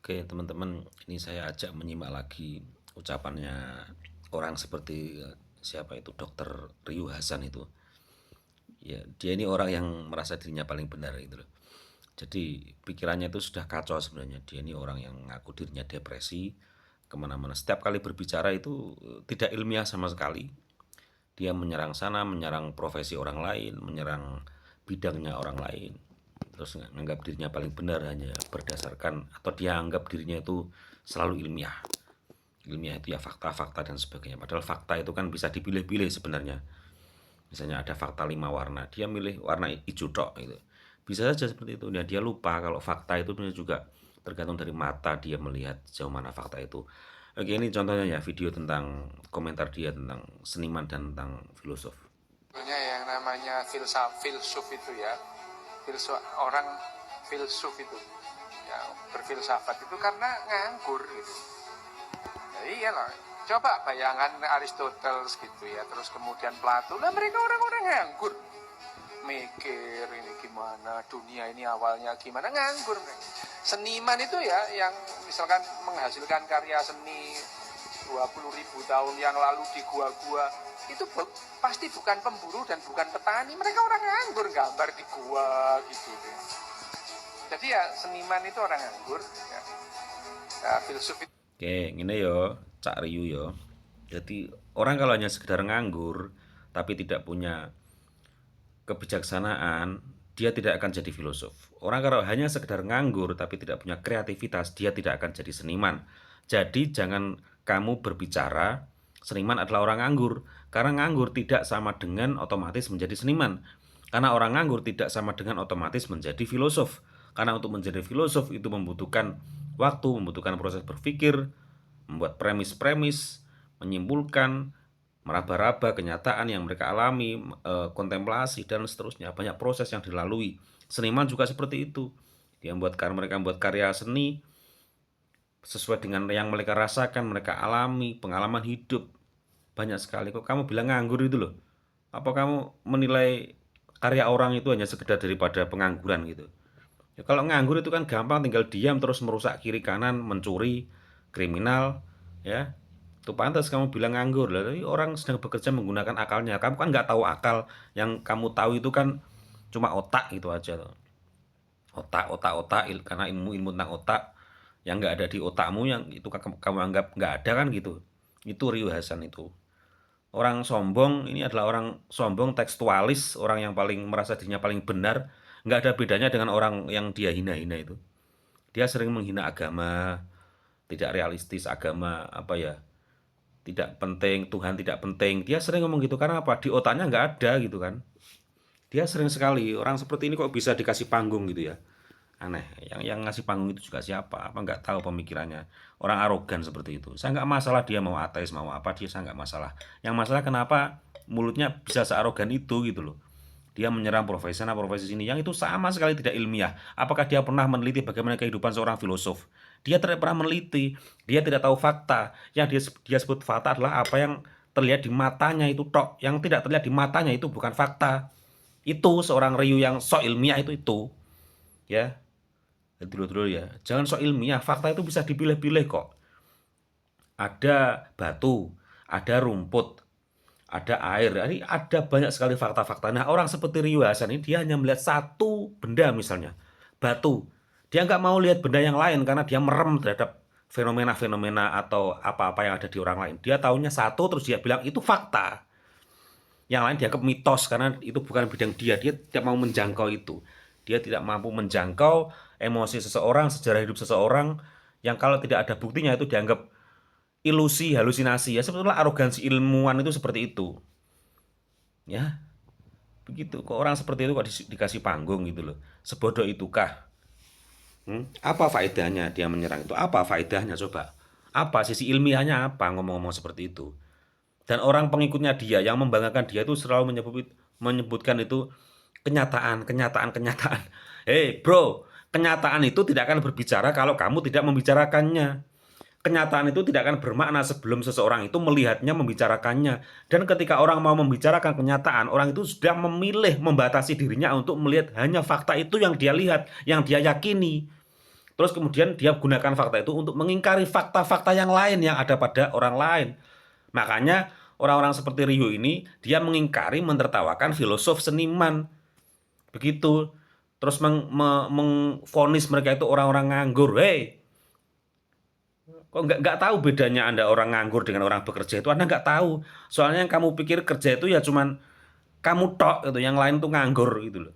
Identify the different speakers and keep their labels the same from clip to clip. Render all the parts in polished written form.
Speaker 1: Oke, teman-teman, ini saya ajak menyimak lagi ucapannya orang seperti siapa itu Dokter Ryu Hasan itu. Ya, dia ini orang yang merasa dirinya paling benar gitu loh. Jadi pikirannya itu sudah kacau sebenarnya. Dia ini orang yang ngaku dirinya depresi, kemana-mana. Setiap kali berbicara itu tidak ilmiah sama sekali. Dia menyerang sana, menyerang profesi orang lain, menyerang bidangnya orang lain. Terus menganggap dirinya paling benar hanya berdasarkan atau dia anggap dirinya itu selalu ilmiah. Ilmiah itu ya fakta-fakta dan sebagainya. Padahal fakta itu kan bisa dipilih-pilih sebenarnya. Misalnya ada fakta 5 warna, dia milih warna hijau tok gitu. Bisa saja seperti itu. Nah, dia lupa kalau fakta itu juga tergantung dari mata dia melihat sejauh mana fakta itu. Oke, ini contohnya ya video tentang komentar dia tentang seniman dan tentang filosof.
Speaker 2: Yang namanya filsuf itu ya, orang filsuf itu ya, berfilsafat itu karena nganggur gitu. Ya iyalah, coba bayangan Aristoteles gitu ya, terus kemudian Plato, lah mereka orang-orang nganggur, mikir ini gimana, dunia ini awalnya gimana, nganggur mereka. Seniman itu ya yang misalkan menghasilkan karya seni 20.000 tahun yang lalu di gua-gua, itu pasti bukan pemburu dan bukan petani, mereka orang nganggur gambar di gua gitu deh. Jadi ya seniman itu orang nganggur ya. Ya, filsuf itu.
Speaker 1: Oke, ini yo, Cak Riyu yo. Jadi orang kalau hanya sekedar nganggur tapi tidak punya kebijaksanaan, dia tidak akan jadi filosof. Orang kalau hanya sekedar nganggur tapi tidak punya kreativitas, dia tidak akan jadi seniman. Jadi jangan kamu berbicara seniman adalah orang nganggur, karena nganggur tidak sama dengan otomatis menjadi seniman. Karena orang nganggur tidak sama dengan otomatis menjadi filosof. Karena untuk menjadi filosof itu membutuhkan waktu, membutuhkan proses berpikir, membuat premis-premis, menyimpulkan, meraba-raba kenyataan yang mereka alami, kontemplasi dan seterusnya. Banyak proses yang dilalui. Seniman juga seperti itu. Mereka membuat karya seni sesuai dengan yang mereka rasakan, mereka alami, pengalaman hidup. Banyak sekali. Kok kamu bilang nganggur itu loh? Apa kamu menilai karya orang itu hanya sekedar daripada pengangguran gitu? Ya, kalau nganggur itu kan gampang, tinggal diam terus merusak kiri kanan, mencuri, kriminal, ya. Itu pantas kamu bilang nganggur lah. Tapi orang sedang bekerja menggunakan akalnya. Kamu kan nggak tahu akal. Yang kamu tahu itu kan cuma otak gitu aja tuh. Otak, karena ilmu tentang otak yang nggak ada di otakmu yang itu kamu anggap nggak ada kan gitu. Itu Ryu Hasan itu. Orang sombong ini adalah orang sombong tekstualis, orang yang paling merasa dirinya paling benar, nggak ada bedanya dengan orang yang dia hina-hina itu. Dia sering menghina agama, tidak realistis agama apa ya, tidak penting, Tuhan tidak penting. Dia sering ngomong gitu karena apa? Di otaknya nggak ada gitu kan. Dia sering sekali orang seperti ini kok bisa dikasih panggung gitu ya. Aneh, yang ngasih panggung itu juga siapa? Apa nggak tahu pemikirannya? Orang arogan seperti itu. Saya nggak masalah dia mau ateis mau apa dia, saya nggak masalah. Yang masalah kenapa mulutnya bisa searogan itu gitu loh. Dia menyerang profesi sana profesi sini yang itu sama sekali tidak ilmiah. Apakah dia pernah meneliti bagaimana kehidupan seorang filosof? Dia tidak pernah meneliti. Dia tidak tahu fakta. Yang dia sebut fakta adalah apa yang terlihat di matanya itu tok. Yang tidak terlihat di matanya itu bukan fakta. Itu seorang Ryu yang sok ilmiah itu. Ya, dulu-dulu ya. Jangan sok ilmiah, fakta itu bisa dipilih-pilih kok. Ada batu, ada rumput, ada air. Ini ada banyak sekali fakta-fakta. Nah, orang seperti Ryu Hasan ini dia hanya melihat satu benda misalnya, batu. Dia nggak mau lihat benda yang lain karena dia merem terhadap fenomena-fenomena atau apa-apa yang ada di orang lain. Dia tahunya satu terus dia bilang itu fakta. Yang lain dianggap mitos karena itu bukan bidang dia. Dia tidak mau menjangkau itu. Dia tidak mampu menjangkau emosi seseorang, sejarah hidup seseorang yang kalau tidak ada buktinya itu dianggap ilusi, halusinasi. Ya sebetulnya arogansi ilmuwan itu seperti itu. Ya, begitu. Kok orang seperti itu kok dikasih panggung gitu loh. Sebodoh itukah? Apa faedahnya dia menyerang itu? Apa faedahnya coba? Apa sisi ilmiahnya apa ngomong-ngomong seperti itu? Dan orang pengikutnya dia yang membanggakan dia itu selalu menyebutkan itu kenyataan, kenyataan, kenyataan. Hei bro, kenyataan itu tidak akan berbicara kalau kamu tidak membicarakannya. Kenyataan itu tidak akan bermakna sebelum seseorang itu melihatnya, membicarakannya. Dan ketika orang mau membicarakan kenyataan, orang itu sudah memilih membatasi dirinya untuk melihat hanya fakta itu yang dia lihat, yang dia yakini. Terus kemudian dia gunakan fakta itu untuk mengingkari fakta-fakta yang lain yang ada pada orang lain. Makanya orang-orang seperti Rio ini, dia mengingkari, mentertawakan filosof seniman. Begitu. Terus mengvonis mereka itu orang-orang nganggur. Hei, kok nggak tahu bedanya Anda orang nganggur dengan orang bekerja itu? Anda nggak tahu. Soalnya yang kamu pikir kerja itu ya cuman kamu tok gitu, yang lain tuh nganggur gitu loh.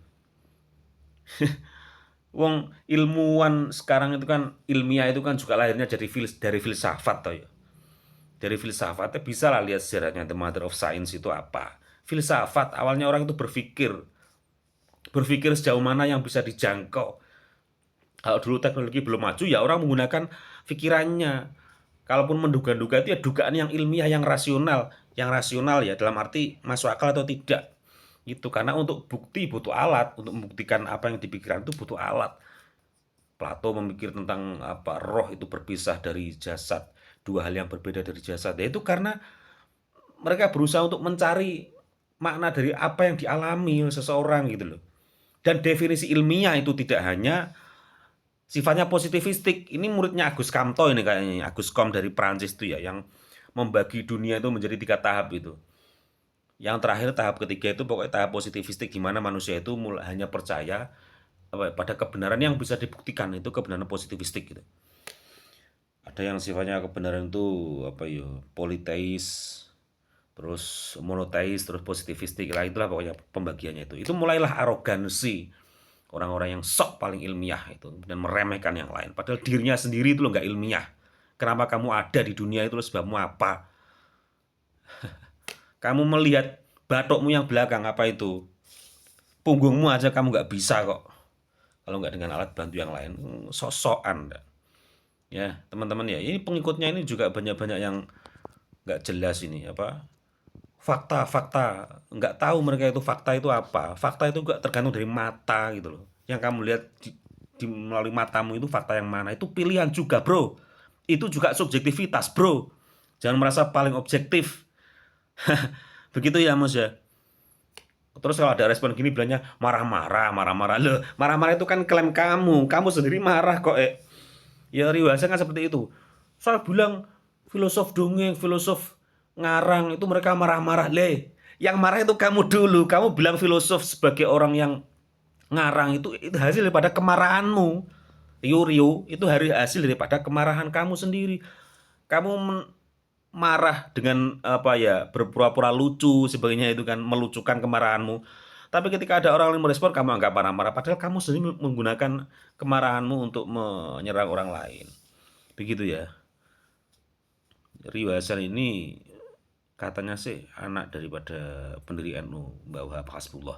Speaker 1: Wong ilmuwan sekarang itu kan ilmiah itu kan juga lahirnya dari filsafat toh ya. Dari filsafatnya bisa lah lihat sejarahnya The Mother of Science itu apa. Filsafat awalnya orang itu berpikir sejauh mana yang bisa dijangkau. Kalau dulu teknologi belum maju ya orang menggunakan pikirannya. Kalaupun menduga-duga itu ya dugaan yang ilmiah, yang rasional ya dalam arti masuk akal atau tidak. Gitu, karena untuk bukti butuh alat, untuk membuktikan apa yang dipikirkan itu butuh alat. Plato memikir tentang apa roh itu berpisah dari jasad, dua hal yang berbeda dari jasad. Ya itu karena mereka berusaha untuk mencari makna dari apa yang dialami oleh seseorang gitu loh. Dan definisi ilmiah itu tidak hanya sifatnya positivistik. Ini muridnya Agus Kamto ini kayaknya, Agus Kom dari Prancis itu ya, yang membagi dunia itu menjadi 3 tahap itu. Yang terakhir tahap ketiga itu pokoknya tahap positivistik, di mana manusia itu hanya percaya pada kebenaran yang bisa dibuktikan, itu kebenaran positivistik gitu. Ada yang sifatnya kebenaran itu apa ya, politeis, terus monoteis, terus positivistik lah, itulah pokoknya pembagiannya itu. Itu mulailah arogansi orang-orang yang sok paling ilmiah itu dan meremehkan yang lain. Padahal dirinya sendiri itu loh nggak ilmiah. Kenapa kamu ada di dunia itu loh, sebabmu apa? Kamu melihat batokmu yang belakang apa itu? Punggungmu aja kamu nggak bisa kok. Kalau nggak dengan alat bantu yang lain, sosokan. Ya, teman-teman ya, ini pengikutnya ini juga banyak-banyak yang nggak jelas ini apa? Fakta-fakta, nggak tahu mereka itu fakta itu apa. Fakta itu nggak tergantung dari mata gitu loh. Yang kamu lihat melalui matamu itu fakta yang mana? Itu pilihan juga, bro. Itu juga subjektivitas, bro. Jangan merasa paling objektif. Begitu ya, Mas ya. Terus kalau ada respon gini bilangnya marah-marah. Loh, marah-marah itu kan klaim kamu. Kamu sendiri marah kok, Ya riwayatnya kan seperti itu. Saya bilang filosof dongeng, filosof ngarang itu mereka marah-marah. Yang marah itu kamu dulu. Kamu bilang filosof sebagai orang yang ngarang itu hasil daripada kemarahanmu. Rio, itu hasil daripada kemarahan kamu sendiri. Kamu marah dengan apa ya, berpura-pura lucu sebagainya, itu kan melucukan kemarahanmu. Tapi ketika ada orang yang merespon, kamu anggap marah-marah, padahal kamu sendiri menggunakan kemarahanmu untuk menyerang orang lain. Begitu ya. Rio Hasan ini katanya sih anak daripada pendiri NU, Mbak Wahab Hasbullah.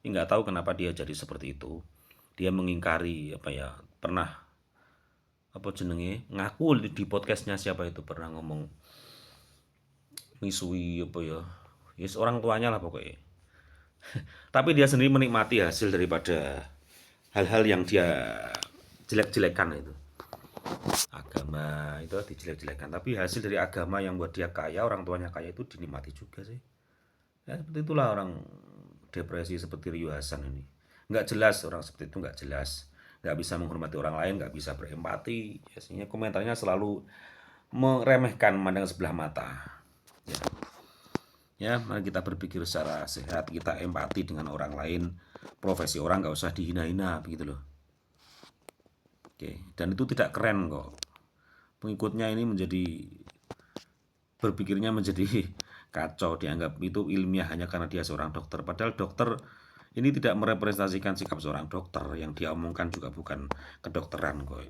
Speaker 1: Ini nggak tahu kenapa dia jadi seperti itu. Dia mengingkari apa ya, pernah apa jenenge, ngaku di podcastnya siapa itu pernah ngomong misui apa ya, yes, orang tuanya lah pokoknya. Tapi dia sendiri menikmati hasil daripada hal-hal yang dia jelek-jelekan itu. Agama itu dijelek-jelekan, tapi hasil dari agama yang buat dia kaya, orang tuanya kaya, itu dinikmati juga sih. Ya seperti itulah orang depresi seperti Rio Hasan ini. Nggak jelas orang seperti itu, nggak jelas. Nggak bisa menghormati orang lain, nggak bisa berempati. Biasanya komentarnya selalu meremehkan, memandang sebelah mata. Ya, mari kita berpikir secara sehat, kita empati dengan orang lain. Profesi orang nggak usah dihina-hina, begitu loh. Oke, dan itu tidak keren kok. Pengikutnya ini berpikirnya menjadi kacau, dianggap itu ilmiah hanya karena dia seorang dokter. Padahal dokter ini tidak merepresentasikan sikap seorang dokter, yang dia omongkan juga bukan kedokteran kok.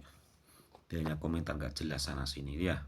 Speaker 1: Dia hanya komentar nggak jelas sana sini ya.